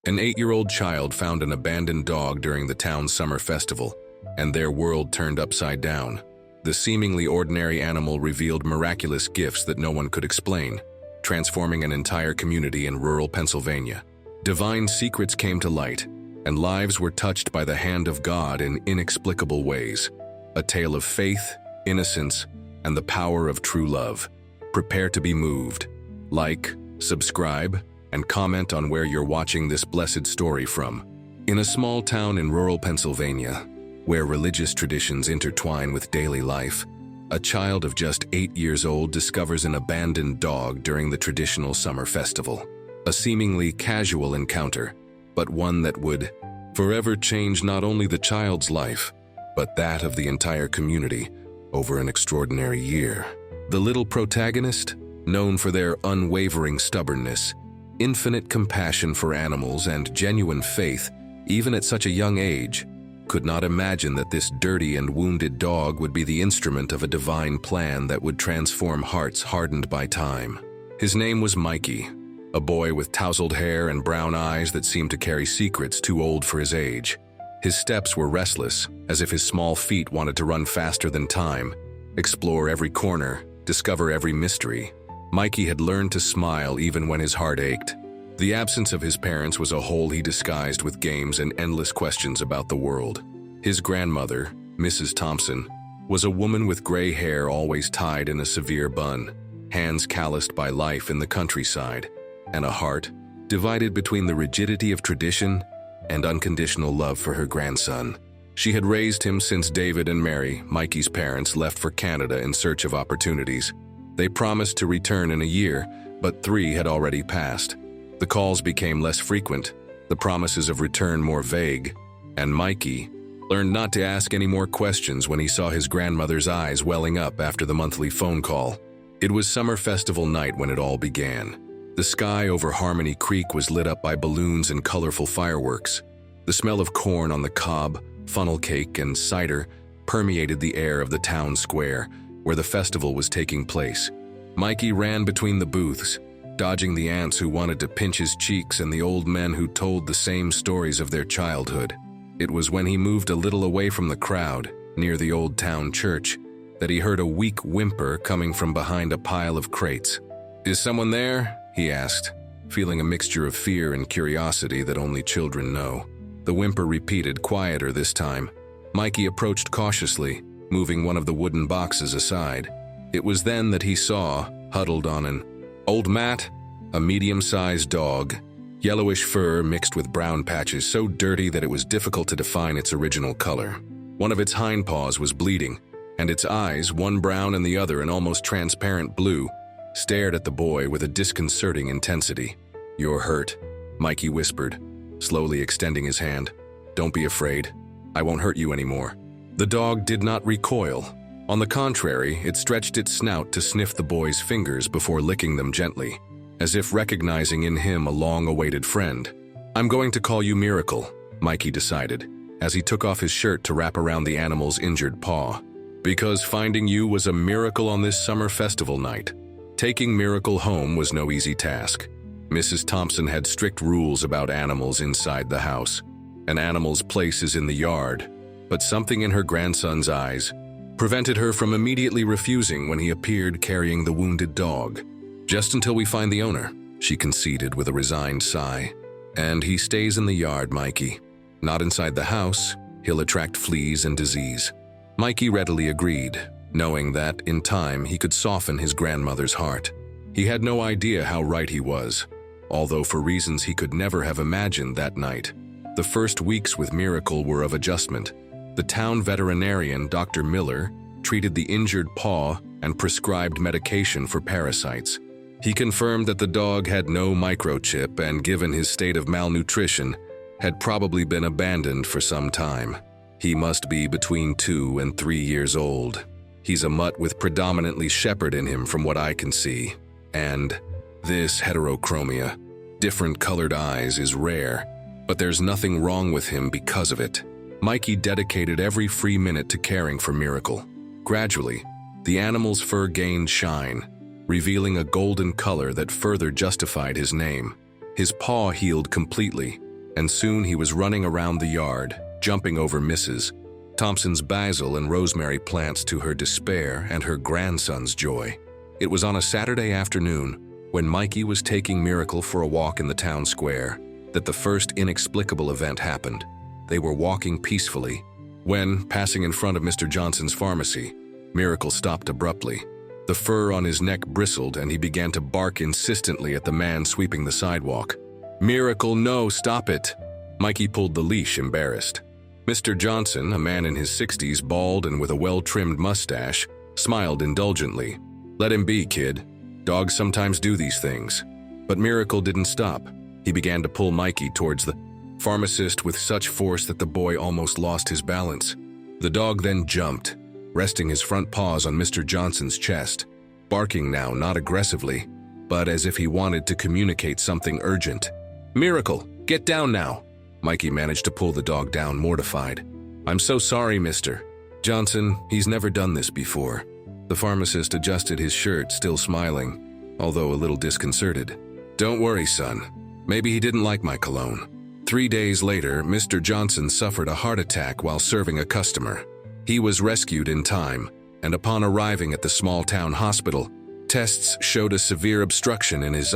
An 8-year-old child found an abandoned dog during the town's summer festival, and their world turned upside down. The seemingly ordinary animal revealed miraculous gifts that no one could explain, transforming an entire community in rural Pennsylvania. Divine secrets came to light, and lives were touched by the hand of God in inexplicable ways. A tale of faith, innocence, and the power of true love. Prepare to be moved. Like, subscribe, and comment on where you're watching this blessed story from. In a small town in rural Pennsylvania, where religious traditions intertwine with daily life, a child of just 8 years old discovers an abandoned dog during the traditional summer festival. A seemingly casual encounter, but one that would forever change not only the child's life, but that of the entire community over an extraordinary year. The little protagonist, known for their unwavering stubbornness, infinite compassion for animals, and genuine faith, even at such a young age, could not imagine that this dirty and wounded dog would be the instrument of a divine plan that would transform hearts hardened by time. His name was Mikey, a boy with tousled hair and brown eyes that seemed to carry secrets too old for his age. His steps were restless, as if his small feet wanted to run faster than time, explore every corner, discover every mystery. Mikey had learned to smile even when his heart ached. The absence of his parents was a hole he disguised with games and endless questions about the world. His grandmother, Mrs. Thompson, was a woman with gray hair always tied in a severe bun, hands calloused by life in the countryside, and a heart divided between the rigidity of tradition and unconditional love for her grandson. She had raised him since David and Mary, Mikey's parents, left for Canada in search of opportunities. They promised to return in a year, but 3 had already passed. The calls became less frequent, the promises of return more vague, and Mikey learned not to ask any more questions when he saw his grandmother's eyes welling up after the monthly phone call. It was summer festival night when it all began. The sky over Harmony Creek was lit up by balloons and colorful fireworks. The smell of corn on the cob, funnel cake, and cider permeated the air of the town square, where the festival was taking place. Mikey ran between the booths, dodging the aunts who wanted to pinch his cheeks and the old men who told the same stories of their childhood. It was when he moved a little away from the crowd, near the old town church, that he heard a weak whimper coming from behind a pile of crates. "Is someone there?" he asked, feeling a mixture of fear and curiosity that only children know. The whimper repeated, quieter this time. Mikey approached cautiously, moving one of the wooden boxes aside. It was then that he saw, huddled on an old mat, a medium-sized dog, yellowish fur mixed with brown patches so dirty that it was difficult to define its original color. One of its hindpaws was bleeding, and its eyes, one brown and the other an almost transparent blue, stared at the boy with a disconcerting intensity. "You're hurt," Mikey whispered, slowly extending his hand. "Don't be afraid. I won't hurt you anymore." The dog did not recoil. On the contrary, it stretched its snout to sniff the boy's fingers before licking them gently, as if recognizing in him a long-awaited friend. "I'm going to call you Miracle," Mikey decided, as he took off his shirt to wrap around the animal's injured paw. "Because finding you was a miracle on this summer festival night." Taking Miracle home was no easy task. Mrs. Thompson had strict rules about animals inside the house. An animal's place is in the yard, but something in her grandson's eyes prevented her from immediately refusing when he appeared carrying the wounded dog. "Just until we find the owner," she conceded with a resigned sigh. "And he stays in the yard, Mikey. Not inside the house. He'll attract fleas and disease." Mikey readily agreed, knowing that, in time, he could soften his grandmother's heart. He had no idea how right he was, although for reasons he could never have imagined that night. The first weeks with Miracle were of adjustment. The town veterinarian, Dr. Miller, treated the injured paw and prescribed medication for parasites. He confirmed that the dog had no microchip and, given his state of malnutrition, had probably been abandoned for some time. He must be between 2 and 3 years old. He's a mutt with predominantly shepherd in him from what I can see. And this heterochromia, different colored eyes, is rare, but there's nothing wrong with him because of it. Mikey dedicated every free minute to caring for Miracle. Gradually, the animal's fur gained shine, revealing a golden color that further justified his name. His paw healed completely, and soon he was running around the yard, jumping over Mrs. Thompson's basil and rosemary plants to her despair and her grandson's joy. It was on a Saturday afternoon, when Mikey was taking Miracle for a walk in the town square, that the first inexplicable event happened. They were walking peacefully, when, passing in front of Mr. Johnson's pharmacy, Miracle stopped abruptly. The fur on his neck bristled and he began to bark insistently at the man sweeping the sidewalk. "Miracle, no, stop it!" Mikey pulled the leash, embarrassed. Mr. Johnson, a man in his 60s, bald and with a well-trimmed mustache, smiled indulgently. "Let him be, kid. Dogs sometimes do these things." But Miracle didn't stop. He began to pull Mikey towards the pharmacist with such force that the boy almost lost his balance. The dog then jumped, resting his front paws on Mr. Johnson's chest, barking now not aggressively, but as if he wanted to communicate something urgent. "Miracle, get down now!" Mikey managed to pull the dog down, mortified. "I'm so sorry, Mr. Johnson, he's never done this before." The pharmacist adjusted his shirt, still smiling, although a little disconcerted. "Don't worry, son. Maybe he didn't like my cologne." 3 days later, Mr. Johnson suffered a heart attack while serving a customer. He was rescued in time, and upon arriving at the small-town hospital, tests showed a severe obstruction in his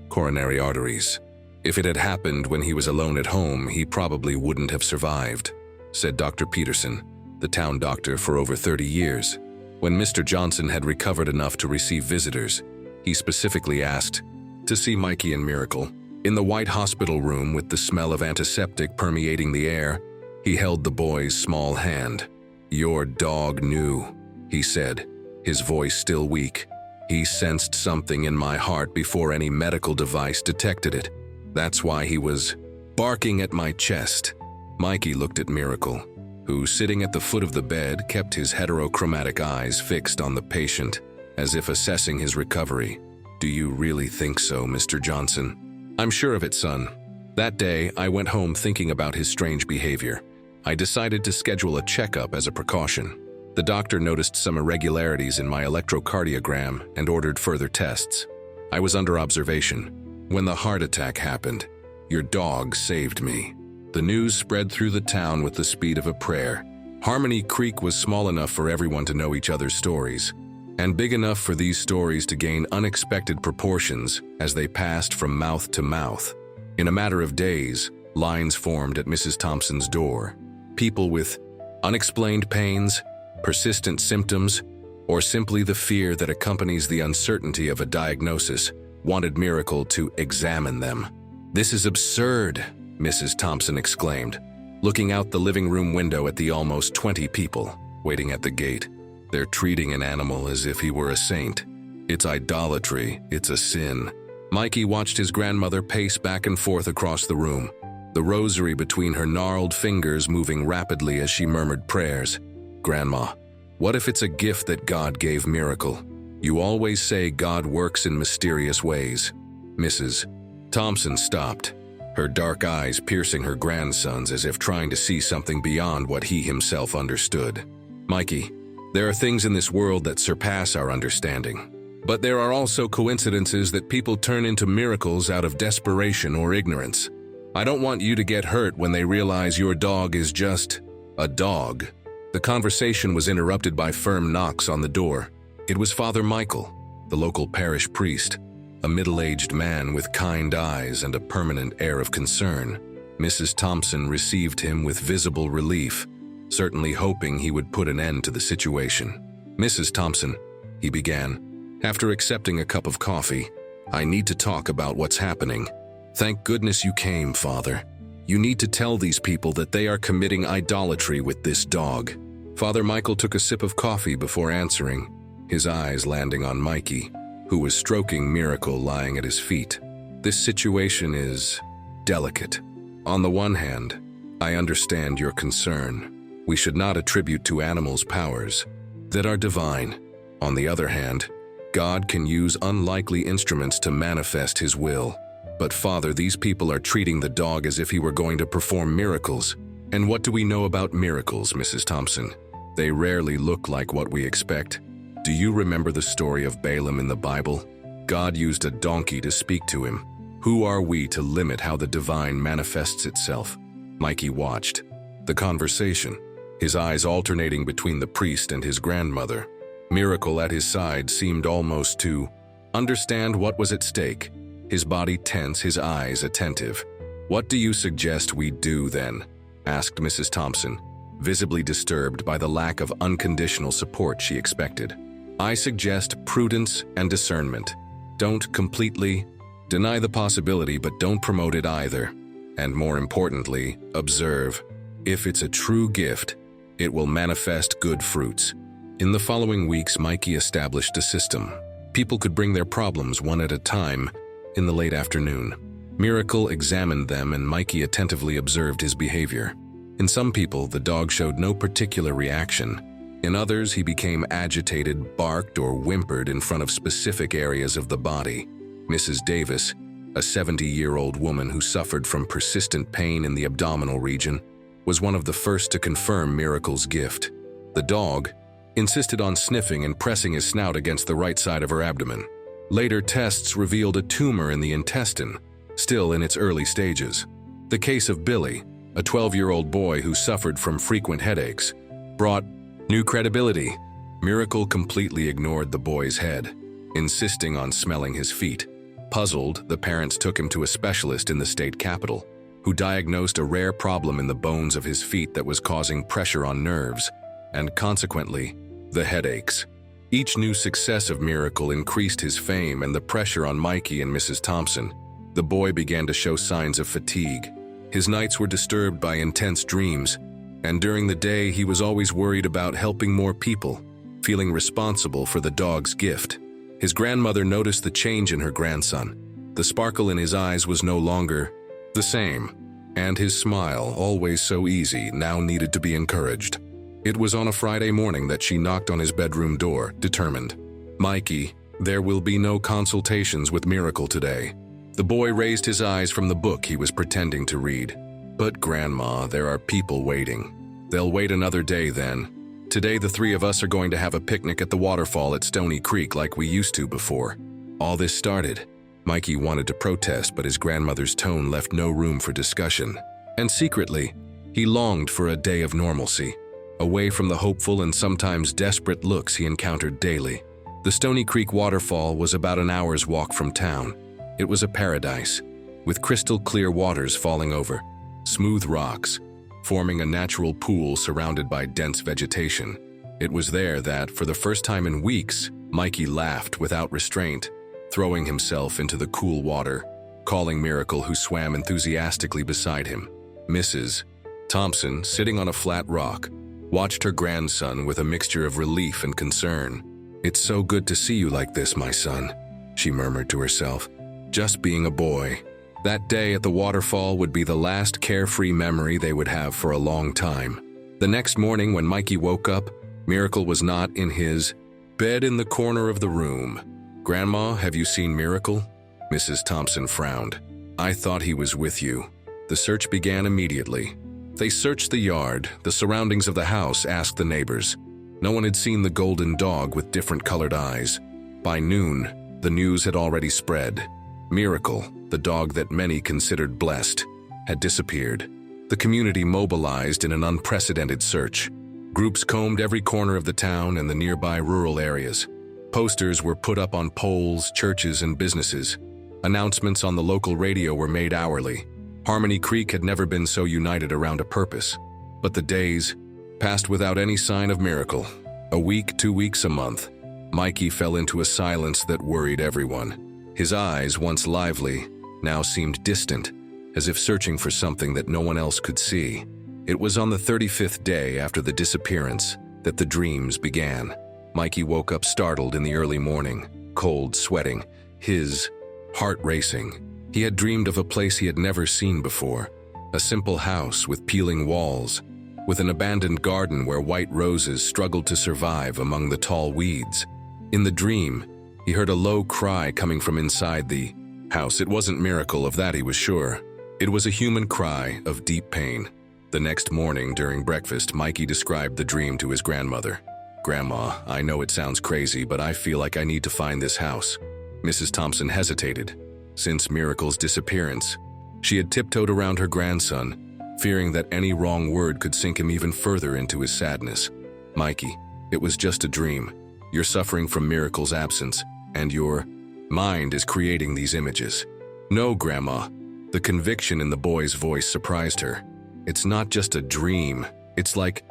coronary arteries. "If it had happened when he was alone at home, he probably wouldn't have survived," said Dr. Peterson, the town doctor for over 30 years. When Mr. Johnson had recovered enough to receive visitors, he specifically asked to see Mikey and Miracle. In the white hospital room with the smell of antiseptic permeating the air, he held the boy's small hand. "Your dog knew," he said, his voice still weak. "He sensed something in my heart before any medical device detected it. That's why he was barking at my chest." Mikey looked at Miracle, who, sitting at the foot of the bed, kept his heterochromatic eyes fixed on the patient, as if assessing his recovery. "Do you really think so, Mr. Johnson?" "I'm sure of it, son. That day, I went home thinking about his strange behavior. I decided to schedule a checkup as a precaution. The doctor noticed some irregularities in my electrocardiogram and ordered further tests. I was under observation. When the heart attack happened, your dog saved me." The news spread through the town with the speed of a prayer. Harmony Creek was small enough for everyone to know each other's stories, and big enough for these stories to gain unexpected proportions as they passed from mouth to mouth. In a matter of days, lines formed at Mrs. Thompson's door. People with unexplained pains, persistent symptoms, or simply the fear that accompanies the uncertainty of a diagnosis wanted Miracle to examine them. "This is absurd," Mrs. Thompson exclaimed, looking out the living room window at the almost 20 people waiting at the gate. "They're treating an animal as if he were a saint. It's idolatry, it's a sin." Mikey watched his grandmother pace back and forth across the room, the rosary between her gnarled fingers moving rapidly as she murmured prayers. "Grandma, what if it's a gift that God gave Miracle? You always say God works in mysterious ways." Mrs. Thompson stopped, her dark eyes piercing her grandson's as if trying to see something beyond what he himself understood. "Mikey, there are things in this world that surpass our understanding. But there are also coincidences that people turn into miracles out of desperation or ignorance. I don't want you to get hurt when they realize your dog is just a dog." The conversation was interrupted by firm knocks on the door. It was Father Michael, the local parish priest, a middle-aged man with kind eyes and a permanent air of concern. Mrs. Thompson received him with visible relief, certainly hoping he would put an end to the situation. "Mrs. Thompson," he began, after accepting a cup of coffee, "I need to talk about what's happening." "Thank goodness you came, Father. You need to tell these people that they are committing idolatry with this dog." Father Michael took a sip of coffee before answering, his eyes landing on Mikey, who was stroking Miracle lying at his feet. "This situation is delicate. On the one hand, I understand your concern. We should not attribute to animals powers that are divine. On the other hand, God can use unlikely instruments to manifest His will. But Father, these people are treating the dog as if he were going to perform miracles. And what do we know about miracles, Mrs. Thompson? They rarely look like what we expect. Do you remember the story of Balaam in the Bible? God used a donkey to speak to him. Who are we to limit how the divine manifests itself? Mikey watched the conversation, his eyes alternating between the priest and his grandmother. Miracle at his side seemed almost to understand what was at stake, his body tense, his eyes attentive. "What do you suggest we do then?" asked Mrs. Thompson, visibly disturbed by the lack of unconditional support she expected. "I suggest prudence and discernment. Don't completely deny the possibility, but don't promote it either. And more importantly, observe. If it's a true gift, it will manifest good fruits." In the following weeks, Mikey established a system. People could bring their problems one at a time in the late afternoon. Miracle examined them, and Mikey attentively observed his behavior. In some people, the dog showed no particular reaction. In others, he became agitated, barked, or whimpered in front of specific areas of the body. Mrs. Davis, a 70-year-old woman who suffered from persistent pain in the abdominal region, was one of the first to confirm Miracle's gift. The dog insisted on sniffing and pressing his snout against the right side of her abdomen. Later tests revealed a tumor in the intestine, still in its early stages. The case of Billy, a 12-year-old boy who suffered from frequent headaches, brought new credibility. Miracle completely ignored the boy's head, insisting on smelling his feet. Puzzled, the parents took him to a specialist in the state capital, who diagnosed a rare problem in the bones of his feet that was causing pressure on nerves, and consequently, the headaches. Each new success of Miracle increased his fame and the pressure on Mikey and Mrs. Thompson. The boy began to show signs of fatigue. His nights were disturbed by intense dreams, and during the day he was always worried about helping more people, feeling responsible for the dog's gift. His grandmother noticed the change in her grandson. The sparkle in his eyes was no longer the same, and his smile, always so easy, now needed to be encouraged. It was on a Friday morning that she knocked on his bedroom door, determined. "Mikey, there will be no consultations with Miracle today." The boy raised his eyes from the book he was pretending to read. "But Grandma, there are people waiting." "They'll wait another day then. Today the three of us are going to have a picnic at the waterfall at Stony Creek like we used to before." All this started. Mikey wanted to protest, but his grandmother's tone left no room for discussion. And secretly, he longed for a day of normalcy, away from the hopeful and sometimes desperate looks he encountered daily. The Stony Creek waterfall was about an hour's walk from town. It was a paradise, with crystal clear waters falling over, smooth rocks, forming a natural pool surrounded by dense vegetation. It was there that, for the first time in weeks, Mikey laughed without restraint, throwing himself into the cool water, calling Miracle, who swam enthusiastically beside him. Mrs. Thompson, sitting on a flat rock, watched her grandson with a mixture of relief and concern. "It's so good to see you like this, my son," she murmured to herself. Just being a boy. That day at the waterfall would be the last carefree memory they would have for a long time. The next morning when Mikey woke up, Miracle was not in his bed in the corner of the room. "Grandma, have you seen Miracle?" Mrs. Thompson frowned. "I thought he was with you." The search began immediately. They searched the yard, the surroundings of the house, asked the neighbors. No one had seen the golden dog with different colored eyes. By noon, the news had already spread. Miracle, the dog that many considered blessed, had disappeared. The community mobilized in an unprecedented search. Groups combed every corner of the town and the nearby rural areas. Posters were put up on poles, churches, and businesses. Announcements on the local radio were made hourly. Harmony Creek had never been so united around a purpose. But the days passed without any sign of Miracle. A week, 2 weeks, a month. Mikey fell into a silence that worried everyone. His eyes, once lively, now seemed distant, as if searching for something that no one else could see. It was on the 35th day after the disappearance that the dreams began. Mikey woke up startled in the early morning, cold, sweating, his heart racing. He had dreamed of a place he had never seen before, a simple house with peeling walls, with an abandoned garden where white roses struggled to survive among the tall weeds. In the dream, he heard a low cry coming from inside the house. It wasn't Miracle, of that he was sure. It was a human cry of deep pain. The next morning during breakfast, Mikey described the dream to his grandmother. "Grandma, I know it sounds crazy, but I feel like I need to find this house." Mrs. Thompson hesitated. since Miracle's disappearance. She had tiptoed around her grandson, fearing that any wrong word could sink him even further into his sadness. "Mikey, it was just a dream. You're suffering from Miracle's absence, and your mind is creating these images." "No, Grandma." The conviction in the boy's voice surprised her. "It's not just a dream. It's like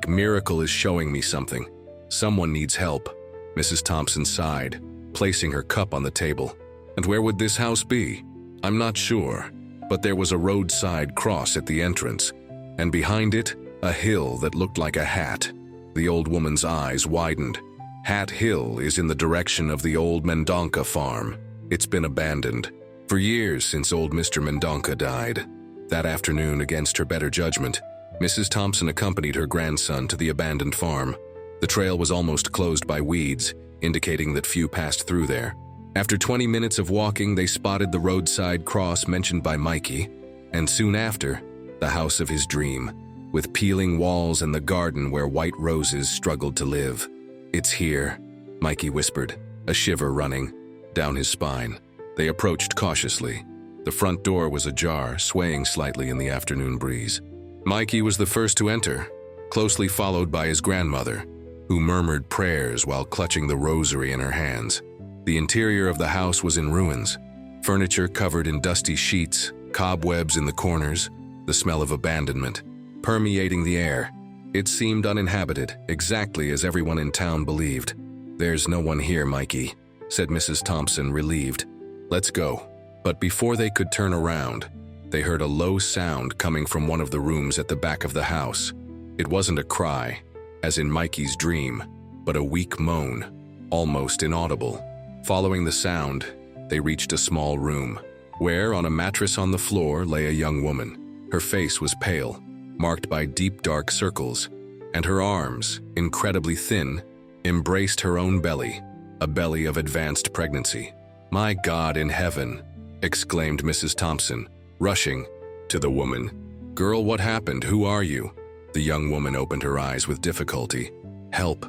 Miracle is showing me something. Someone needs help." Mrs. Thompson sighed, placing her cup on the table. "And where would this house be?" "I'm not sure, but there was a roadside cross at the entrance, and behind it, a hill that looked like a hat." The old woman's eyes widened. "Hat Hill is in the direction of the old Mendonca farm. It's been abandoned for years since old Mr. Mendonca died." That afternoon, against her better judgment, Mrs. Thompson accompanied her grandson to the abandoned farm. The trail was almost closed by weeds, indicating that few passed through there. After 20 minutes of walking, they spotted the roadside cross mentioned by Mikey, and soon after, the house of his dream, with peeling walls and the garden where white roses struggled to live. "It's here," Mikey whispered, a shiver running down his spine. They approached cautiously. The front door was ajar, swaying slightly in the afternoon breeze. Mikey was the first to enter, closely followed by his grandmother, who murmured prayers while clutching the rosary in her hands. The interior of the house was in ruins, furniture covered in dusty sheets, cobwebs in the corners, the smell of abandonment permeating the air. It seemed uninhabited, exactly as everyone in town believed. "There's no one here, Mikey," said Mrs. Thompson, relieved. "Let's go." But before they could turn around, they heard a low sound coming from one of the rooms at the back of the house. It wasn't a cry, as in Mikey's dream, but a weak moan, almost inaudible. Following the sound, they reached a small room, where on a mattress on the floor lay a young woman. Her face was pale, marked by deep dark circles, and her arms, incredibly thin, embraced her own belly, a belly of advanced pregnancy. "My God in heaven!" exclaimed Mrs. Thompson, rushing to the woman. "Girl, what happened? Who are you?" The young woman opened her eyes with difficulty. "Help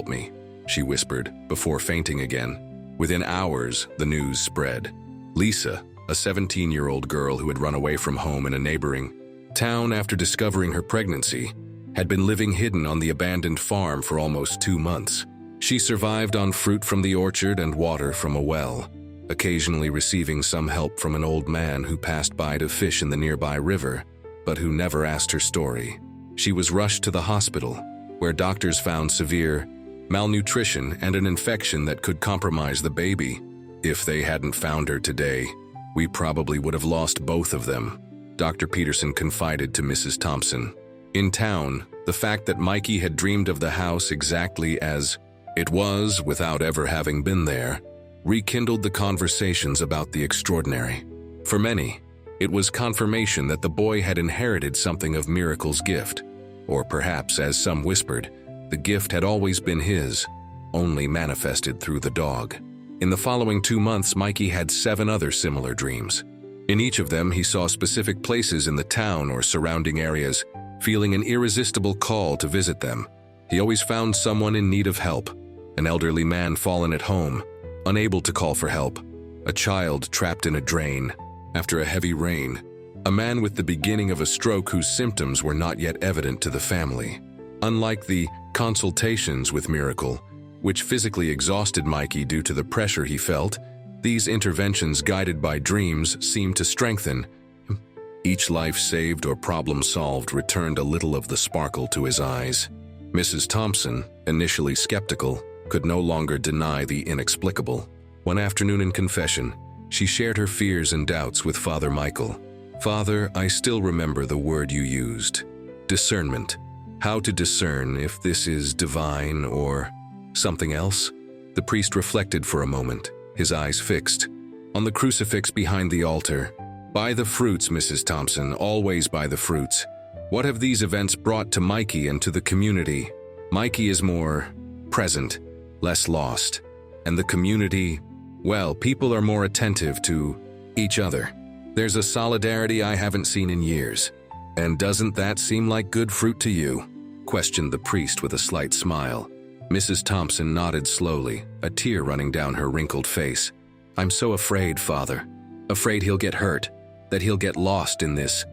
me," she whispered, before fainting again. Within hours, the news spread. Lisa, a 17-year-old girl who had run away from home in a neighboring town after discovering her pregnancy, had been living hidden on the abandoned farm for almost 2 months. She survived on fruit from the orchard and water from a well, occasionally receiving some help from an old man who passed by to fish in the nearby river, but who never asked her story. She was rushed to the hospital, where doctors found severe malnutrition and an infection that could compromise the baby. "If they hadn't found her today, we probably would have lost both of them," Dr. Peterson confided to Mrs. Thompson. In town, the fact that Mikey had dreamed of the house exactly as it was without ever having been there rekindled the conversations about the extraordinary. For many, it was confirmation that the boy had inherited something of Miracle's gift, or perhaps, as some whispered, the gift had always been his, only manifested through the dog. In the following 2 months, Mikey had 7 other similar dreams. In each of them, he saw specific places in the town or surrounding areas, feeling an irresistible call to visit them. He always found someone in need of help: an elderly man fallen at home, unable to call for help; a child trapped in a drain after a heavy rain; a man with the beginning of a stroke whose symptoms were not yet evident to the family. Unlike the consultations with Miracle, which physically exhausted Mikey due to the pressure he felt, these interventions guided by dreams seemed to strengthen him. Each life saved or problem solved returned a little of the sparkle to his eyes. Mrs. Thompson, initially skeptical, could no longer deny the inexplicable. One afternoon in confession, she shared her fears and doubts with Father Michael. "Father, I still remember the word you used: discernment. How to discern if this is divine or something else?" The priest reflected for a moment, his eyes fixed on the crucifix behind the altar. "By the fruits, Mrs. Thompson, always by the fruits. What have these events brought to Mikey and to the community? Mikey is more present, less lost. And the community, well, people are more attentive to each other. There's a solidarity I haven't seen in years. And doesn't that seem like good fruit to you?" questioned the priest with a slight smile. Mrs. Thompson nodded slowly, a tear running down her wrinkled face. "I'm so afraid, Father. afraid he'll get hurt, that he'll get lost in this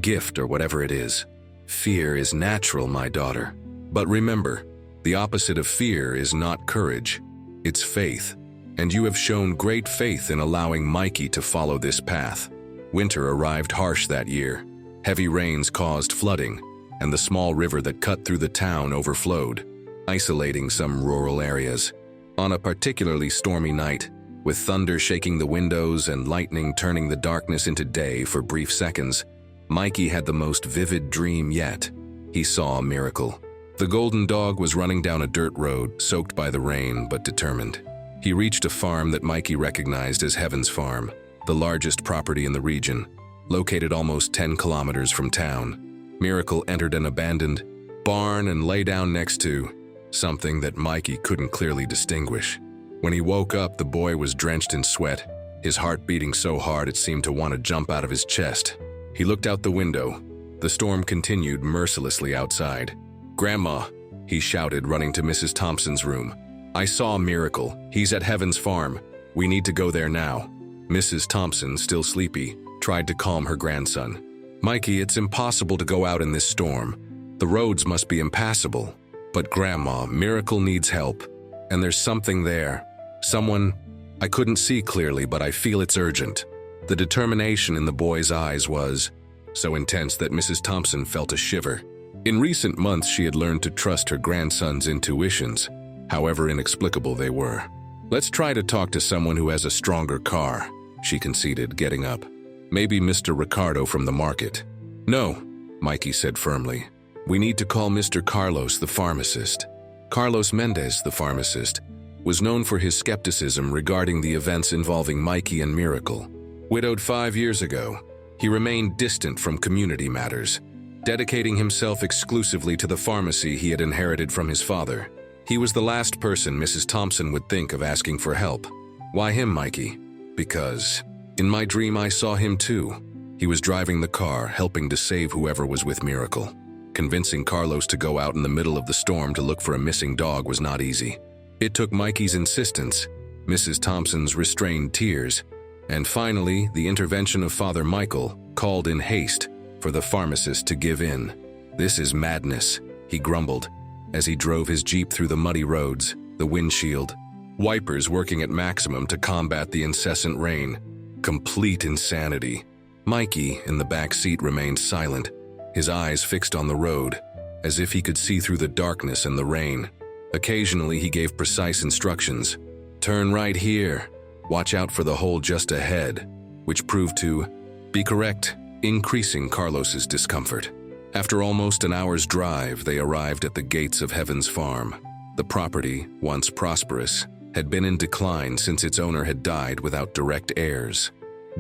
gift or whatever it is. Fear is natural, my daughter. But remember, the opposite of fear is not courage, it's faith. And you have shown great faith in allowing Mikey to follow this path. Winter arrived harsh that year. Heavy rains caused flooding, and the small river that cut through the town overflowed, isolating some rural areas. On a particularly stormy night, with thunder shaking the windows and lightning turning the darkness into day for brief seconds, Mikey had the most vivid dream yet. He saw a miracle. The golden dog was running down a dirt road, soaked by the rain but determined. He reached a farm that Mikey recognized as Heaven's Farm, the largest property in the region, located almost 10 kilometers from town. Miracle entered an abandoned barn and lay down next to something that Mikey couldn't clearly distinguish. When he woke up, the boy was drenched in sweat, his heart beating so hard it seemed to want to jump out of his chest. He looked out the window. The storm continued mercilessly outside. "Grandma," he shouted, running to Mrs. Thompson's room. "I saw a miracle. He's at Heaven's Farm. We need to go there now." Mrs. Thompson, still sleepy, tried to calm her grandson. "Mikey, it's impossible to go out in this storm. The roads must be impassable." "But Grandma, Miracle needs help. And there's something there. Someone I couldn't see clearly, but I feel it's urgent." The determination in the boy's eyes was so intense that Mrs. Thompson felt a shiver. In recent months, she had learned to trust her grandson's intuitions, however inexplicable they were. "Let's try to talk to someone who has a stronger car," she conceded, getting up. "Maybe Mr. Ricardo from the market." "No," Mikey said firmly. "We need to call Mr. Carlos, the pharmacist." Carlos Mendez, the pharmacist, was known for his skepticism regarding the events involving Mikey and Miracle. Widowed 5 years ago, he remained distant from community matters, dedicating himself exclusively to the pharmacy he had inherited from his father. He was the last person Mrs. Thompson would think of asking for help. "Why him, Mikey?" "Because in my dream I saw him too. He was driving the car, helping to save whoever was with Miracle." Convincing Carlos to go out in the middle of the storm to look for a missing dog was not easy. It took Mikey's insistence, Mrs. Thompson's restrained tears, and finally the intervention of Father Michael, called in haste, for the pharmacist to give in. "This is madness," he grumbled, as he drove his Jeep through the muddy roads, the windshield wipers working at maximum to combat the incessant rain. Complete insanity. Mikey, in the back seat, remained silent, his eyes fixed on the road, as if he could see through the darkness and the rain. Occasionally he gave precise instructions. "Turn right here. Watch out for the hole just ahead," which proved to be correct, increasing Carlos's discomfort. After almost an hour's drive, they arrived at the gates of Heaven's Farm. The property, once prosperous, had been in decline since its owner had died without direct heirs.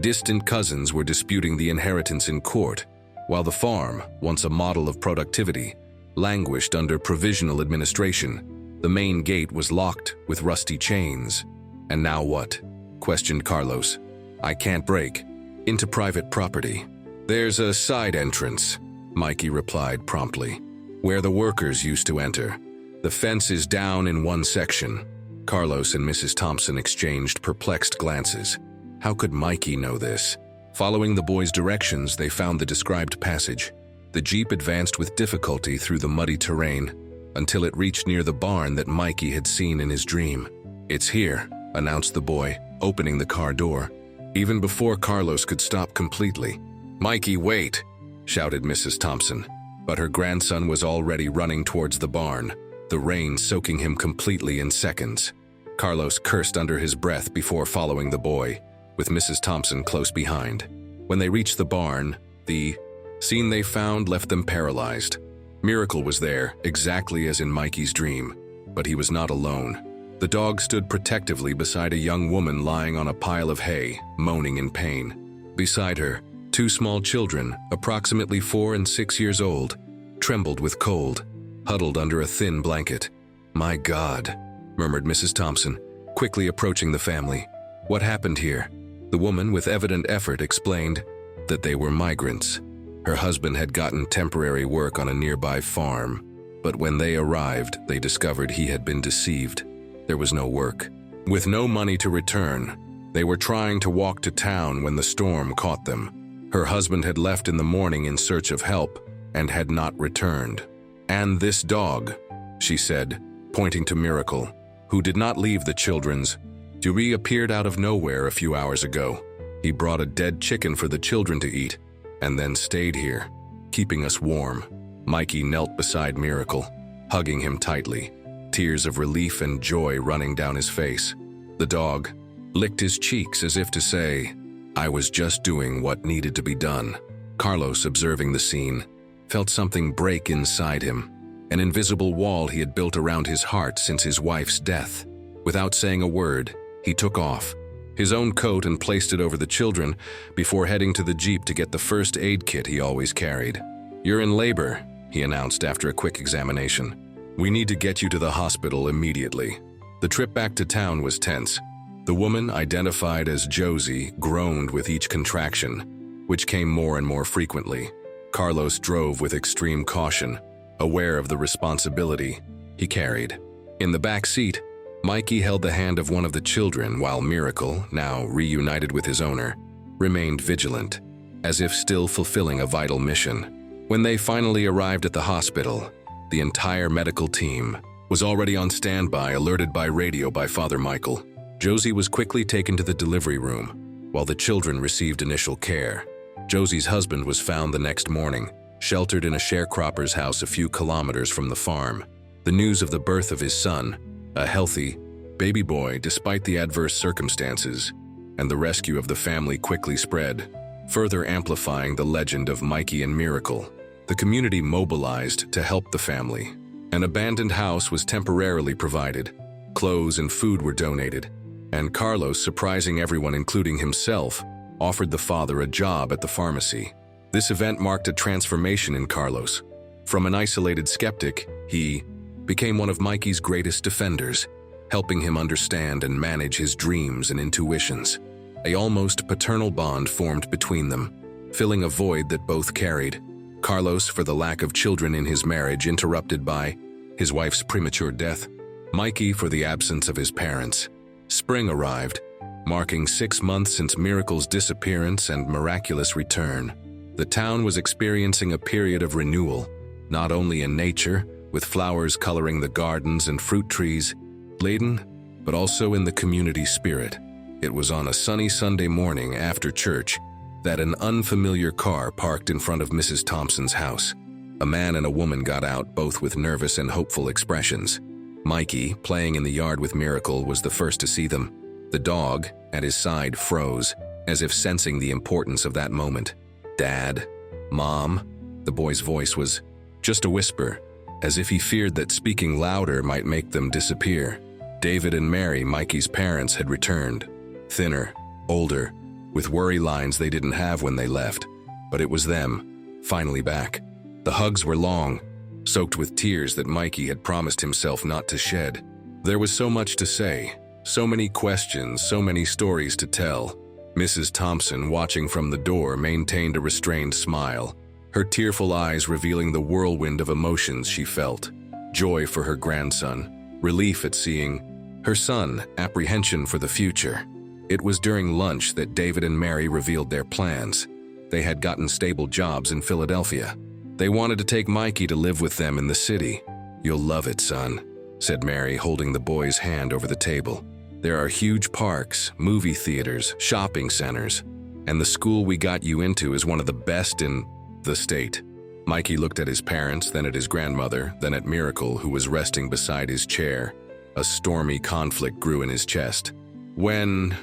Distant cousins were disputing the inheritance in court, while the farm, once a model of productivity, languished under provisional administration. The main gate was locked with rusty chains. "And now what?" questioned Carlos. "I can't break into private property." "There's a side entrance," Mikey replied promptly, "where the workers used to enter. The fence is down in one section." Carlos and Mrs. Thompson exchanged perplexed glances. How could Mikey know this? Following the boys' directions, they found the described passage. The Jeep advanced with difficulty through the muddy terrain until it reached near the barn that Mikey had seen in his dream. "It's here," announced the boy, opening the car door, even before Carlos could stop completely. "Mikey, wait!" shouted Mrs. Thompson, but her grandson was already running towards the barn, the rain soaking him completely in seconds. Carlos cursed under his breath before following the boy, with Mrs. Thompson close behind. When they reached the barn, the scene they found left them paralyzed. Miracle was there, exactly as in Mikey's dream, but he was not alone. The dog stood protectively beside a young woman lying on a pile of hay, moaning in pain. Beside her, 2 small children, approximately 4 and 6 years old, trembled with cold, huddled under a thin blanket. "My God," murmured Mrs. Thompson, quickly approaching the family. "What happened here?" The woman, with evident effort, explained that they were migrants. Her husband had gotten temporary work on a nearby farm, but when they arrived, they discovered he had been deceived. There was no work. With no money to return, They were trying to walk to town when the storm caught them. Her husband had left in the morning in search of help and had not returned. "And this dog," she said, pointing to Miracle, who did not leave the children's. He reappeared out of nowhere a few hours ago. He brought a dead chicken for the children to eat, and then stayed here, keeping us warm. Mikey knelt beside Miracle, hugging him tightly, tears of relief and joy running down his face. The dog licked his cheeks as if to say, "I was just doing what needed to be done." Carlos, observing the scene, felt something break inside him, an invisible wall he had built around his heart since his wife's death. Without saying a word, he took off his own coat and placed it over the children before heading to the Jeep to get the first aid kit he always carried. "You're in labor," he announced after a quick examination. "We need to get you to the hospital immediately." The trip back to town was tense. The woman, identified as Josie, groaned with each contraction, which came more and more frequently. Carlos drove with extreme caution, aware of the responsibility he carried. In the back seat, Mikey held the hand of one of the children while Miracle, now reunited with his owner, remained vigilant, as if still fulfilling a vital mission. When they finally arrived at the hospital, the entire medical team was already on standby, alerted by radio by Father Michael. Josie was quickly taken to the delivery room, while the children received initial care. Josie's husband was found the next morning, sheltered in a sharecropper's house a few kilometers from the farm. The news of the birth of his son, a healthy baby boy despite the adverse circumstances, and the rescue of the family quickly spread, further amplifying the legend of Mikey and Miracle. The community mobilized to help the family. An abandoned house was temporarily provided, clothes and food were donated, and Carlos, surprising everyone including himself, offered the father a job at the pharmacy. This event marked a transformation in Carlos. From an isolated skeptic, he became one of Mikey's greatest defenders, helping him understand and manage his dreams and intuitions. A almost paternal bond formed between them, filling a void that both carried. Carlos for the lack of children in his marriage interrupted by his wife's premature death, Mikey for the absence of his parents. Spring arrived, marking 6 months since Miracle's disappearance and miraculous return. The town was experiencing a period of renewal, not only in nature, with flowers coloring the gardens and fruit trees laden, but also in the community spirit. It was on a sunny Sunday morning after church that an unfamiliar car parked in front of Mrs. Thompson's house. A man and a woman got out, both with nervous and hopeful expressions. Mikey, playing in the yard with Miracle, was the first to see them. The dog, at his side, froze, as if sensing the importance of that moment. "Dad? Mom?" The boy's voice was just a whisper, as if he feared that speaking louder might make them disappear. David and Mary, Mikey's parents, had returned, thinner, older, with worry lines they didn't have when they left. But it was them, finally back. The hugs were long, soaked with tears that Mikey had promised himself not to shed. There was so much to say, so many questions, so many stories to tell. Mrs. Thompson, watching from the door, maintained a restrained smile, her tearful eyes revealing the whirlwind of emotions she felt. Joy for her grandson, relief at seeing her son, apprehension for the future. It was during lunch that David and Mary revealed their plans. They had gotten stable jobs in Philadelphia. They wanted to take Mikey to live with them in the city. "You'll love it, son," said Mary, holding the boy's hand over the table. "There are huge parks, movie theaters, shopping centers, and the school we got you into is one of the best in the state." Mikey looked at his parents, then at his grandmother, then at Miracle, who was resting beside his chair. A stormy conflict grew in his chest. When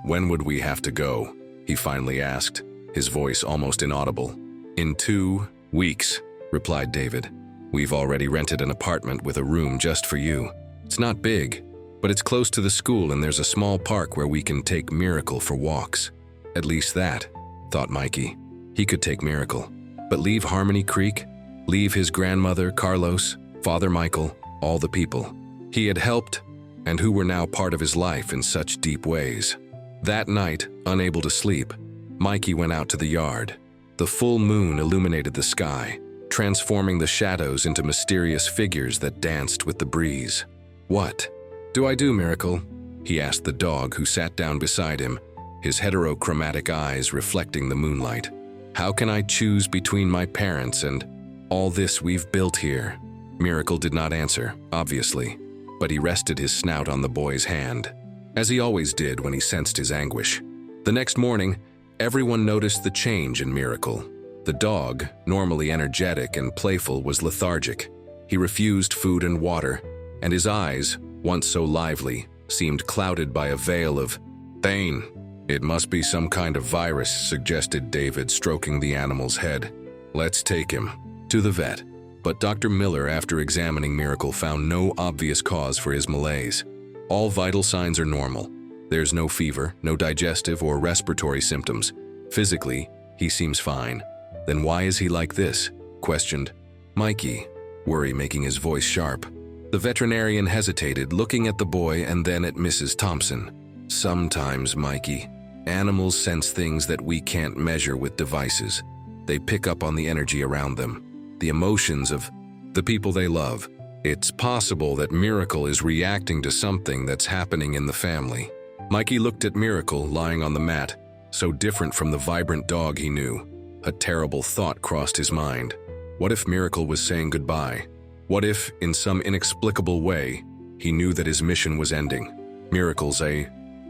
would we have to go?" he finally asked, his voice almost inaudible. "In 2 weeks, replied David. "We've already rented an apartment with a room just for you. It's not big, but it's close to the school and there's a small park where we can take Miracle for walks." At least that, thought Mikey. He could take Miracle. But leave Harmony Creek? Leave his grandmother, Carlos, Father Michael, all the people he had helped and who were now part of his life in such deep ways. That night, unable to sleep, Mikey went out to the yard. The full moon illuminated the sky, transforming the shadows into mysterious figures that danced with the breeze. "What do I do, Miracle?" he asked the dog who sat down beside him, his heterochromatic eyes reflecting the moonlight. "How can I choose between my parents and all this we've built here?" Miracle did not answer, obviously, but he rested his snout on the boy's hand, as he always did when he sensed his anguish. The next morning, everyone noticed the change in Miracle. The dog, normally energetic and playful, was lethargic. He refused food and water, and his eyes, once so lively, seemed clouded by a veil of pain. "It must be some kind of virus," suggested David, stroking the animal's head. "Let's take him to the vet." But Dr. Miller, after examining Miracle, found no obvious cause for his malaise. All vital signs are normal. There's no fever, no digestive or respiratory symptoms. Physically, he seems fine. "Then why is he like this?" questioned Mikey, worry making his voice sharp. The veterinarian hesitated, looking at the boy and then at Mrs. Thompson. "Sometimes, Mikey, animals sense things that we can't measure with devices. They pick up on the energy around them, the emotions of the people they love. It's possible that Miracle is reacting to something that's happening in the family." Mikey looked at Miracle lying on the mat, so different from the vibrant dog he knew. A terrible thought crossed his mind. What if Miracle was saying goodbye? What if, in some inexplicable way, he knew that his mission was ending? Miracle's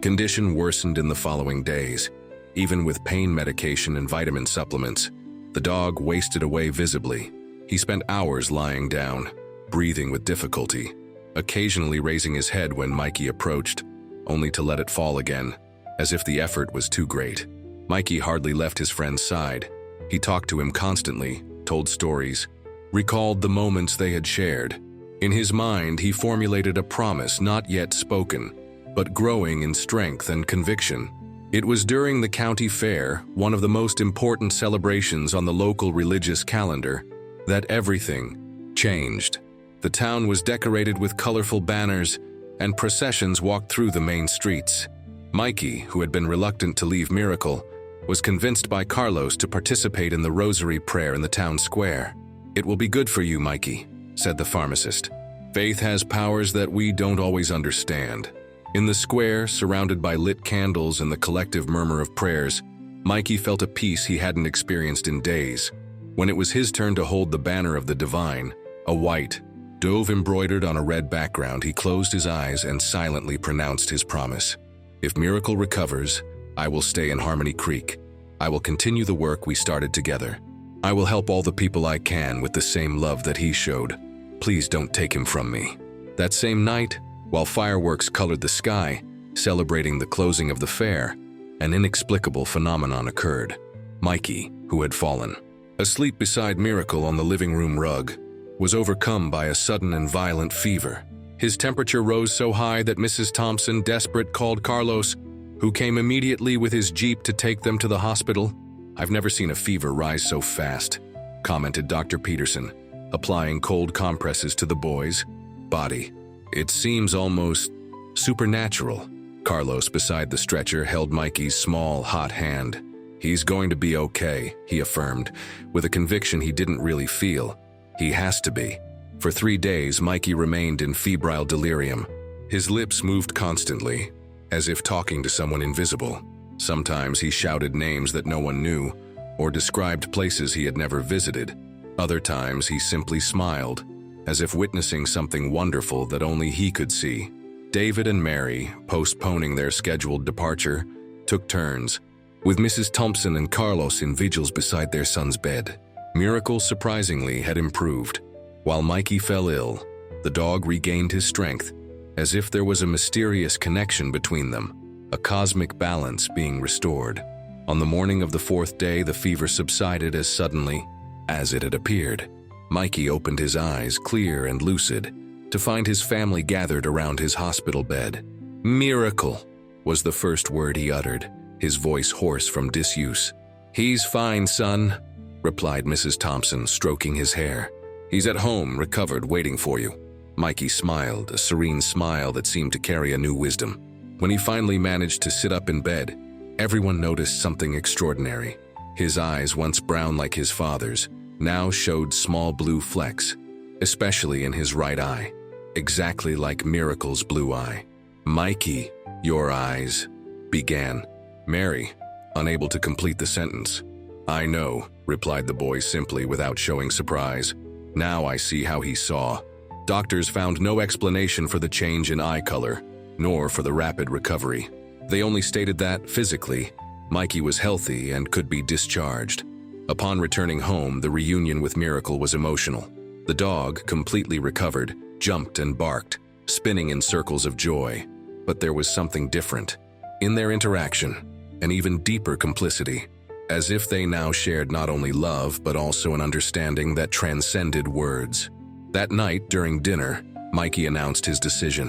condition worsened in the following days. Even with pain medication and vitamin supplements, the dog wasted away visibly. He spent hours lying down, breathing with difficulty, occasionally raising his head when Mikey approached, only to let it fall again, as if the effort was too great. Mikey hardly left his friend's side. He talked to him constantly, told stories, recalled the moments they had shared. In his mind, he formulated a promise not yet spoken, but growing in strength and conviction. It was during the county fair, one of the most important celebrations on the local religious calendar, that everything changed. The town was decorated with colorful banners, and processions walked through the main streets. Mikey, who had been reluctant to leave Miracle, was convinced by Carlos to participate in the rosary prayer in the town square. "It will be good for you, Mikey," said the pharmacist. "Faith has powers that we don't always understand." In the square, surrounded by lit candles and the collective murmur of prayers, Mikey felt a peace he hadn't experienced in days. When it was his turn to hold the banner of the divine, a white dove embroidered on a red background, he closed his eyes and silently pronounced his promise. "If Miracle recovers, I will stay in Harmony Creek. I will continue the work we started together. I will help all the people I can with the same love that he showed. Please don't take him from me." That same night, while fireworks colored the sky, celebrating the closing of the fair, an inexplicable phenomenon occurred. Mikey, who had fallen asleep beside Miracle on the living room rug, was overcome by a sudden and violent fever. His temperature rose so high that Mrs. Thompson, desperate, called Carlos, who came immediately with his jeep to take them to the hospital. "I've never seen a fever rise so fast," commented Dr. Peterson, applying cold compresses to the boy's body. "It seems almost supernatural." Carlos, beside the stretcher, held Mikey's small, hot hand. "He's going to be okay," he affirmed, with a conviction he didn't really feel. "He has to be." For 3 days, Mikey remained in febrile delirium. His lips moved constantly, as if talking to someone invisible. Sometimes he shouted names that no one knew, or described places he had never visited. Other times he simply smiled, as if witnessing something wonderful that only he could see. David and Mary, postponing their scheduled departure, took turns, with Mrs. Thompson and Carlos in vigils beside their son's bed. Miracle, surprisingly, had improved. While Mikey fell ill, the dog regained his strength, as if there was a mysterious connection between them, a cosmic balance being restored. On the morning of the 4th day, the fever subsided as suddenly as it had appeared. Mikey opened his eyes, clear and lucid, to find his family gathered around his hospital bed. "Miracle," was the first word he uttered, his voice hoarse from disuse. "He's fine, son," replied Mrs. Thompson, stroking his hair. "He's at home, recovered, waiting for you." Mikey smiled, a serene smile that seemed to carry a new wisdom. When he finally managed to sit up in bed, everyone noticed something extraordinary. His eyes, once brown like his father's, now showed small blue flecks, especially in his right eye, exactly like Miracle's blue eye. "Mikey," "Your eyes," began Mary, unable to complete the sentence. "I know," replied the boy simply without showing surprise. "Now I see how he saw." Doctors found no explanation for the change in eye color, nor for the rapid recovery. They only stated that, physically, Mikey was healthy and could be discharged. Upon returning home, the reunion with Miracle was emotional. The dog, completely recovered, jumped and barked, spinning in circles of joy. But there was something different. In their interaction, an even deeper complicity, as if they now shared not only love but also an understanding that transcended words. That night, during dinner, Mikey announced his decision.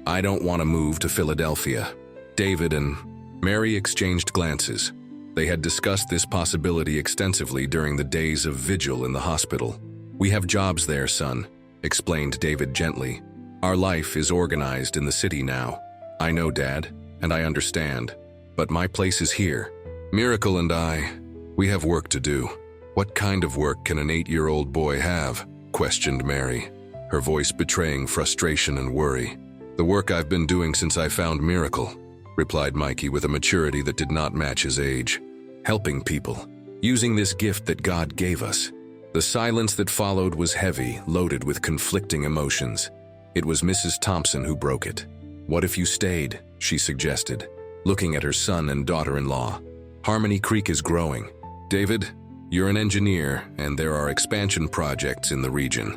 "I don't want to move to Philadelphia." David and Mary exchanged glances. They had discussed this possibility extensively during the days of vigil in the hospital. "We have jobs there, son," explained David gently. "Our life is organized in the city now." "I know, Dad, and I understand. But my place is here. Miracle and we have work to do." "What kind of work can an 8-year-old boy have?" questioned Mary, her voice betraying frustration and worry. "The work I've been doing since I found Miracle," replied Mikey with a maturity that did not match his age. "Helping people, using this gift that God gave us." The silence that followed was heavy, loaded with conflicting emotions. It was Mrs. Thompson who broke it. "What if you stayed?" she suggested, looking at her son and daughter-in-law. "Harmony Creek is growing. David, you're an engineer, and there are expansion projects in the region.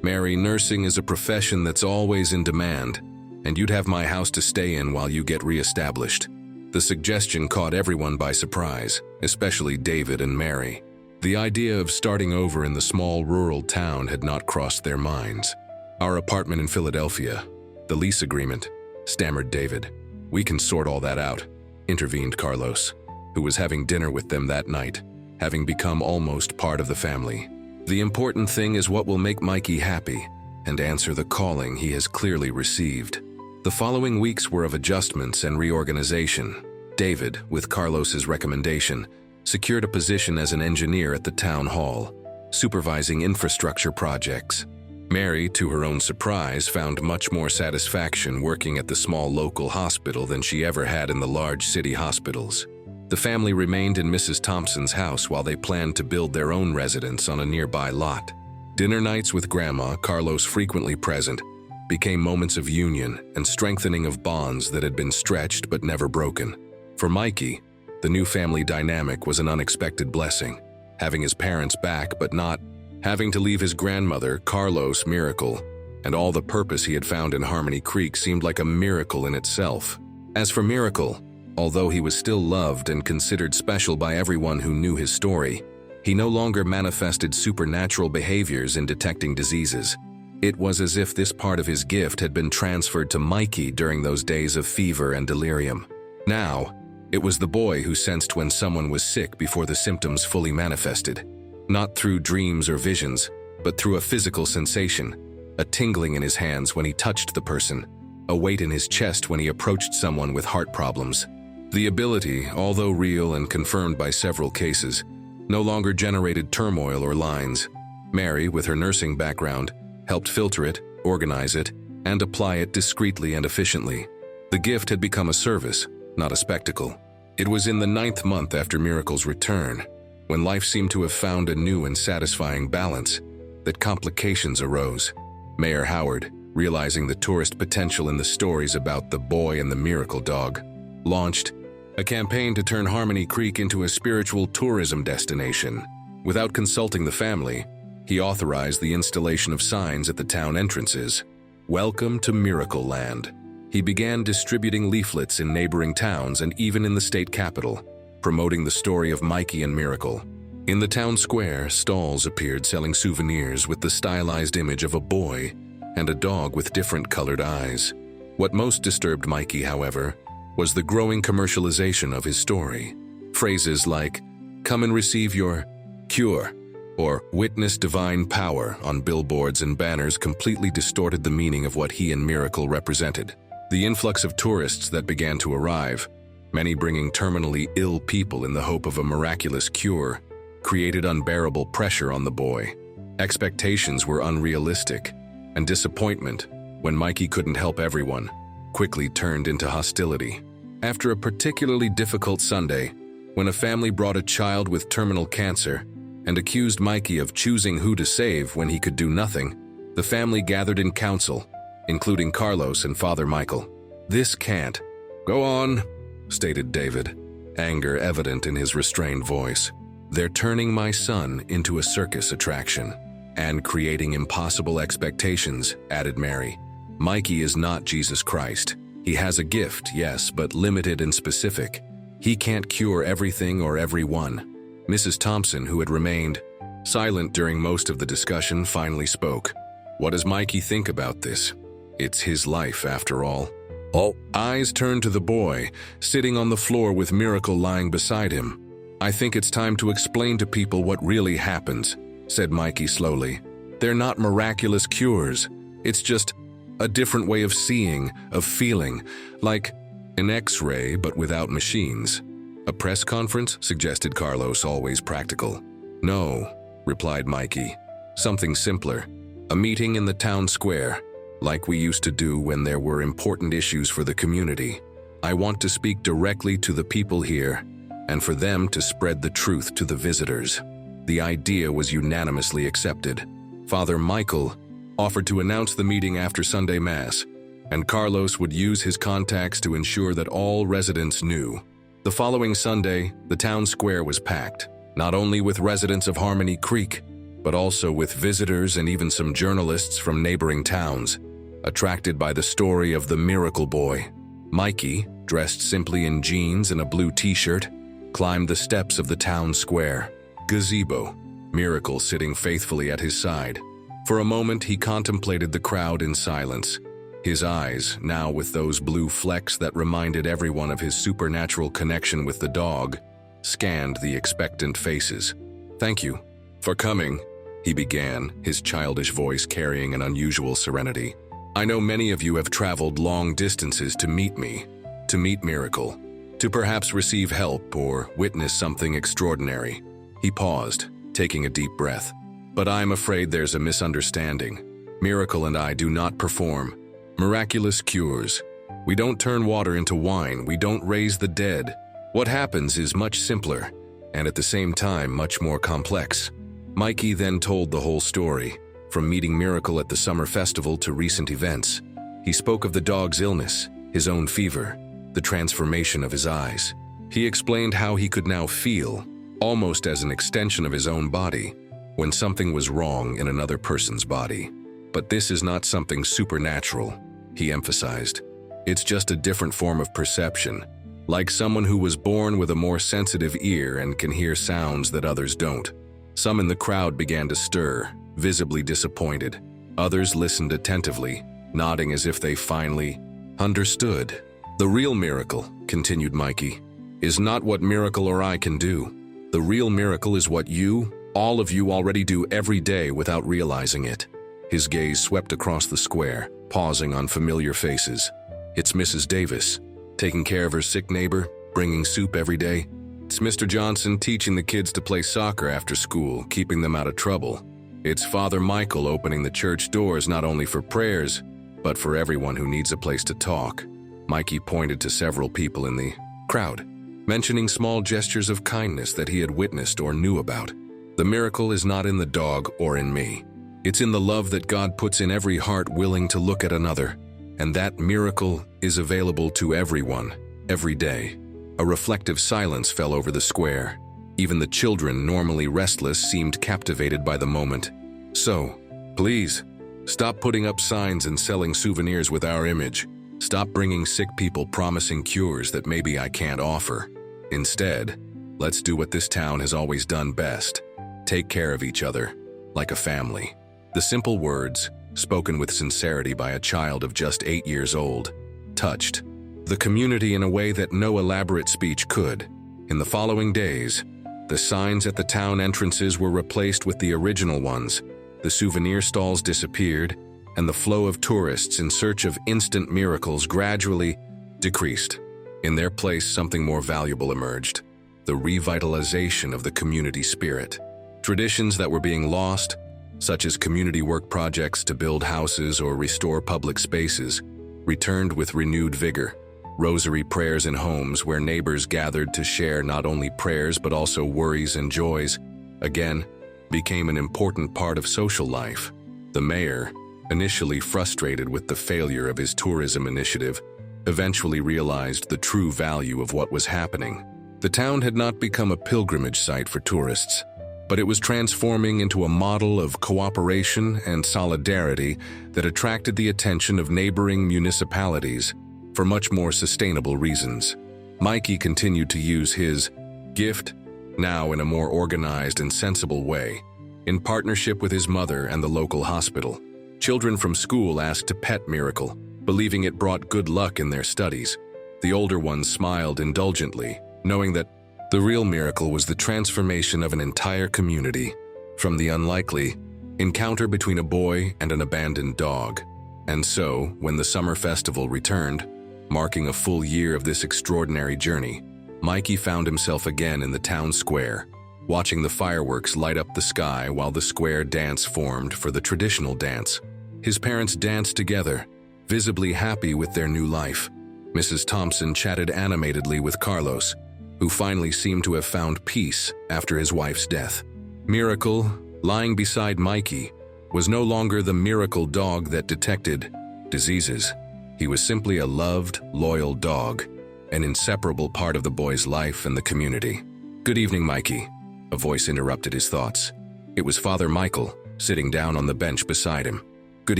Mary, nursing is a profession that's always in demand, and you'd have my house to stay in while you get reestablished." The suggestion caught everyone by surprise, especially David and Mary. The idea of starting over in the small rural town had not crossed their minds. "Our apartment in Philadelphia, the lease agreement," stammered David. "We can sort all that out," intervened Carlos, who was having dinner with them that night, having become almost part of the family. "The important thing is what will make Mikey happy and answer the calling he has clearly received." The following weeks were of adjustments and reorganization. David, with Carlos's recommendation, secured a position as an engineer at the town hall, supervising infrastructure projects. Mary, to her own surprise, found much more satisfaction working at the small local hospital than she ever had in the large city hospitals. The family remained in Mrs. Thompson's house while they planned to build their own residence on a nearby lot. Dinner nights with Grandma, Carlos frequently present, became moments of union and strengthening of bonds that had been stretched but never broken. For Mikey, the new family dynamic was an unexpected blessing, having his parents back but not having to leave his grandmother, Carlos, Miracle, and all the purpose he had found in Harmony Creek seemed like a miracle in itself. As for Miracle, although he was still loved and considered special by everyone who knew his story, he no longer manifested supernatural behaviors in detecting diseases. It was as if this part of his gift had been transferred to Mikey during those days of fever and delirium. Now, it was the boy who sensed when someone was sick before the symptoms fully manifested. Not through dreams or visions, but through a physical sensation, a tingling in his hands when he touched the person, a weight in his chest when he approached someone with heart problems. The ability, although real and confirmed by several cases, no longer generated turmoil or lines. Mary, with her nursing background, helped filter it, organize it, and apply it discreetly and efficiently. The gift had become a service, not a spectacle. It was in the 9th month after Miracle's return, when life seemed to have found a new and satisfying balance, that complications arose. Mayor Howard, realizing the tourist potential in the stories about the boy and the miracle dog, launched a campaign to turn Harmony Creek into a spiritual tourism destination. Without consulting the family, he authorized the installation of signs at the town entrances. "Welcome to Miracle Land." He began distributing leaflets in neighboring towns and even in the state capital, promoting the story of Mikey and Miracle. In the town square, stalls appeared selling souvenirs with the stylized image of a boy and a dog with different colored eyes. What most disturbed Mikey, however, was the growing commercialization of his story. Phrases like, "Come and receive your cure," or "Witness divine power" on billboards and banners completely distorted the meaning of what he and Miracle represented. The influx of tourists that began to arrive, many bringing terminally ill people in the hope of a miraculous cure, created unbearable pressure on the boy. Expectations were unrealistic, and disappointment, when Mikey couldn't help everyone, quickly turned into hostility. After a particularly difficult Sunday, when a family brought a child with terminal cancer and accused Mikey of choosing who to save when he could do nothing, the family gathered in council, including Carlos and Father Michael. "This can't go on," stated David, anger evident in his restrained voice. "They're turning my son into a circus attraction and creating impossible expectations," added Mary. "Mikey is not Jesus Christ. He has a gift, yes, but limited and specific. He can't cure everything or everyone." Mrs. Thompson, who had remained silent during most of the discussion, finally spoke. "What does Mikey think about this? It's his life, after all." All eyes turned to the boy, sitting on the floor with Miracle lying beside him. "I think it's time to explain to people what really happens," said Mikey slowly. "They're not miraculous cures. It's just a different way of seeing, of feeling, like an X-ray but without machines." "A press conference?" suggested Carlos, always practical. "No," replied Mikey. "Something simpler. A meeting in the town square, like we used to do when there were important issues for the community. I want to speak directly to the people here, and for them to spread the truth to the visitors." The idea was unanimously accepted. Father Michael offered to announce the meeting after Sunday Mass, and Carlos would use his contacts to ensure that all residents knew. The following Sunday, the town square was packed, not only with residents of Harmony Creek, but also with visitors and even some journalists from neighboring towns, attracted by the story of the Miracle Boy. Mikey, dressed simply in jeans and a blue t-shirt, climbed the steps of the town square gazebo, Miracle sitting faithfully at his side. For a moment, he contemplated the crowd in silence. His eyes, now with those blue flecks that reminded everyone of his supernatural connection with the dog, scanned the expectant faces. "Thank you for coming," he began, his childish voice carrying an unusual serenity. "I know many of you have traveled long distances to meet me, to meet Miracle, to perhaps receive help or witness something extraordinary." He paused, taking a deep breath. "But I'm afraid there's a misunderstanding. Miracle and I do not perform miraculous cures. We don't turn water into wine. We don't raise the dead. What happens is much simpler, and at the same time much more complex." Mikey then told the whole story, from meeting Miracle at the summer festival to recent events. He spoke of the dog's illness, his own fever, the transformation of his eyes. He explained how he could now feel, almost as an extension of his own body, when something was wrong in another person's body. "But this is not something supernatural," he emphasized. "It's just a different form of perception, like someone who was born with a more sensitive ear and can hear sounds that others don't." Some in the crowd began to stir, visibly disappointed. Others listened attentively, nodding as if they finally understood. "The real miracle," continued Mikey, "is not what Miracle or I can do. The real miracle is what you, all of you, already do every day without realizing it." His gaze swept across the square, pausing on familiar faces. "It's Mrs. Davis, taking care of her sick neighbor, bringing soup every day. It's Mr. Johnson teaching the kids to play soccer after school, keeping them out of trouble. It's Father Michael opening the church doors not only for prayers, but for everyone who needs a place to talk." Mikey pointed to several people in the crowd, mentioning small gestures of kindness that he had witnessed or knew about. "The miracle is not in the dog or in me. It's in the love that God puts in every heart willing to look at another, and that miracle is available to everyone, every day." A reflective silence fell over the square. Even the children, normally restless, seemed captivated by the moment. "So, please, stop putting up signs and selling souvenirs with our image. Stop bringing sick people promising cures that maybe I can't offer. Instead, let's do what this town has always done best. Take care of each other, like a family." The simple words, spoken with sincerity by a child of just 8 years old, touched the community in a way that no elaborate speech could. In the following days, the signs at the town entrances were replaced with the original ones, the souvenir stalls disappeared, and the flow of tourists in search of instant miracles gradually decreased. In their place, something more valuable emerged: the revitalization of the community spirit. Traditions that were being lost, such as community work projects to build houses or restore public spaces, returned with renewed vigor. Rosary prayers in homes where neighbors gathered to share not only prayers but also worries and joys, again, became an important part of social life. The mayor, initially frustrated with the failure of his tourism initiative, eventually realized the true value of what was happening. The town had not become a pilgrimage site for tourists, but it was transforming into a model of cooperation and solidarity that attracted the attention of neighboring municipalities for much more sustainable reasons. Mikey continued to use his gift, now in a more organized and sensible way, in partnership with his mother and the local hospital. Children from school asked to pet Miracle, believing it brought good luck in their studies. The older ones smiled indulgently, knowing that the real miracle was the transformation of an entire community from the unlikely encounter between a boy and an abandoned dog. And so, when the summer festival returned, marking a full year of this extraordinary journey, Mikey found himself again in the town square, watching the fireworks light up the sky while the square dance formed for the traditional dance. His parents danced together, visibly happy with their new life. Mrs. Thompson chatted animatedly with Carlos, who finally seemed to have found peace after his wife's death. Miracle, lying beside Mikey, was no longer the miracle dog that detected diseases. He was simply a loved, loyal dog, an inseparable part of the boy's life and the community. "Good evening, Mikey," a voice interrupted his thoughts. It was Father Michael, sitting down on the bench beside him. "Good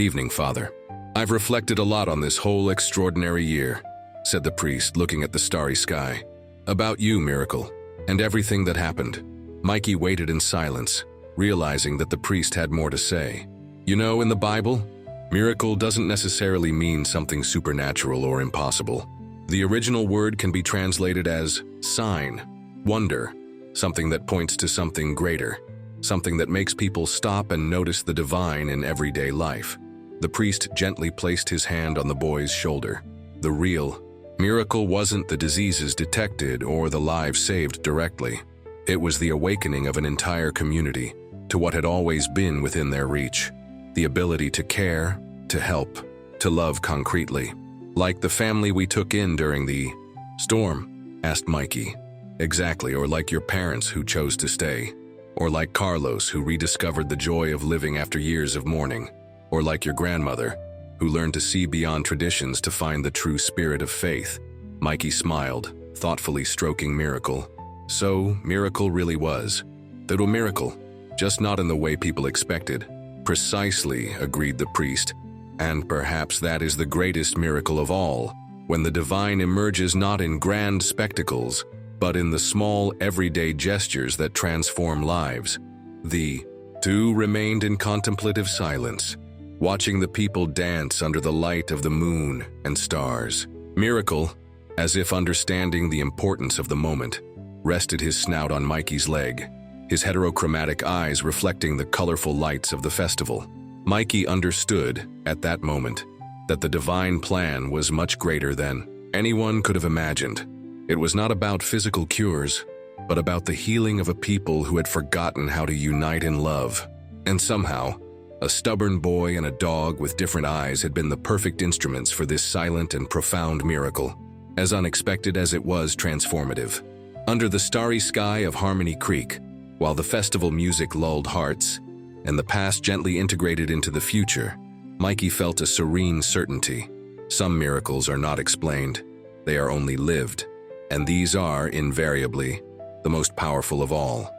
evening, Father. I've reflected a lot on this whole extraordinary year," said the priest, looking at the starry sky. "About you, Miracle, and everything that happened." Mikey waited in silence, realizing that the priest had more to say. "You know, in the Bible, miracle doesn't necessarily mean something supernatural or impossible. The original word can be translated as sign, wonder, something that points to something greater, something that makes people stop and notice the divine in everyday life." The priest gently placed his hand on the boy's shoulder. The real miracle wasn't the diseases detected or the lives saved directly. It was the awakening of an entire community to what had always been within their reach. The ability to care, to help, to love concretely. "Like the family we took in during the storm?" asked Mikey. "Exactly, or like your parents who chose to stay. Or like Carlos who rediscovered the joy of living after years of mourning. Or like your grandmother, who learned to see beyond traditions to find the true spirit of faith." Mikey smiled, thoughtfully stroking Miracle. So, Miracle really was. The miracle, just not in the way people expected. "Precisely," agreed the priest. "And perhaps that is the greatest miracle of all, when the divine emerges not in grand spectacles, but in the small, everyday gestures that transform lives." The two remained in contemplative silence, watching the people dance under the light of the moon and stars. Miracle, as if understanding the importance of the moment, rested his snout on Mikey's leg, his heterochromatic eyes reflecting the colorful lights of the festival. Mikey understood, at that moment, that the divine plan was much greater than anyone could have imagined. It was not about physical cures, but about the healing of a people who had forgotten how to unite in love. And somehow, a stubborn boy and a dog with different eyes had been the perfect instruments for this silent and profound miracle, as unexpected as it was transformative. Under the starry sky of Harmony Creek, while the festival music lulled hearts, and the past gently integrated into the future, Mikey felt a serene certainty. Some miracles are not explained, they are only lived, and these are, invariably, the most powerful of all.